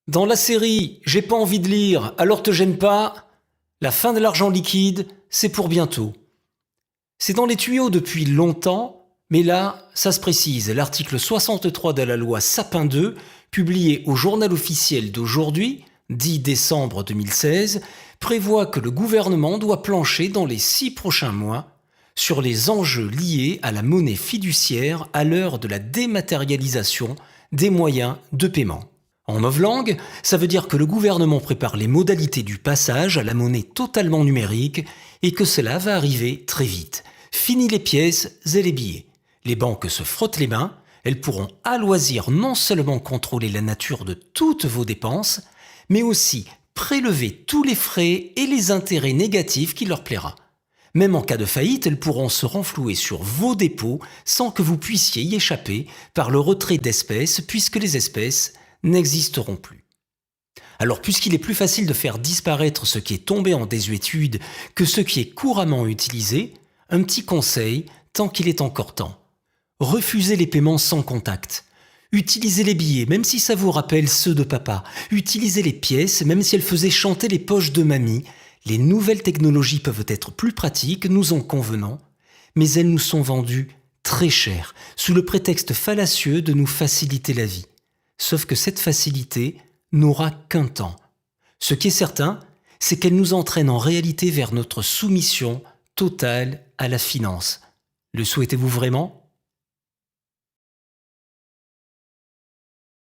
Dans la série J'ai pas envie de lire, alors te gêne pas, la fin de l'argent liquide, c'est pour bientôt. C'est dans les tuyaux depuis longtemps, mais là, ça se précise. L'article 63 de la loi Sapin 2, publié au journal officiel d'aujourd'hui, 10 décembre 2016, prévoit que le gouvernement doit plancher dans les 6 prochains mois sur les enjeux liés à la monnaie fiduciaire à l'heure de la dématérialisation des moyens de paiement. En novlangue, ça veut dire que le gouvernement prépare les modalités du passage à la monnaie totalement numérique et que cela va arriver très vite. Fini les pièces et les billets. Les banques se frottent les mains, elles pourront à loisir non seulement contrôler la nature de toutes vos dépenses, mais aussi prélever tous les frais et les intérêts négatifs qui leur plaira. Même en cas de faillite, elles pourront se renflouer sur vos dépôts sans que vous puissiez y échapper par le retrait d'espèces puisque les espèces n'existeront plus. Alors puisqu'il est plus facile de faire disparaître ce qui est tombé en désuétude que ce qui est couramment utilisé, un petit conseil tant qu'il est encore temps. Refusez les paiements sans contact. Utilisez les billets même si ça vous rappelle ceux de papa. Utilisez les pièces même si elles faisaient chanter les poches de mamie. Les nouvelles technologies peuvent être plus pratiques, nous en convenons, mais elles nous sont vendues très cher, sous le prétexte fallacieux de nous faciliter la vie. Sauf que cette facilité n'aura qu'un temps. Ce qui est certain, c'est qu'elle nous entraîne en réalité vers notre soumission totale à la finance. Le souhaitez-vous vraiment ?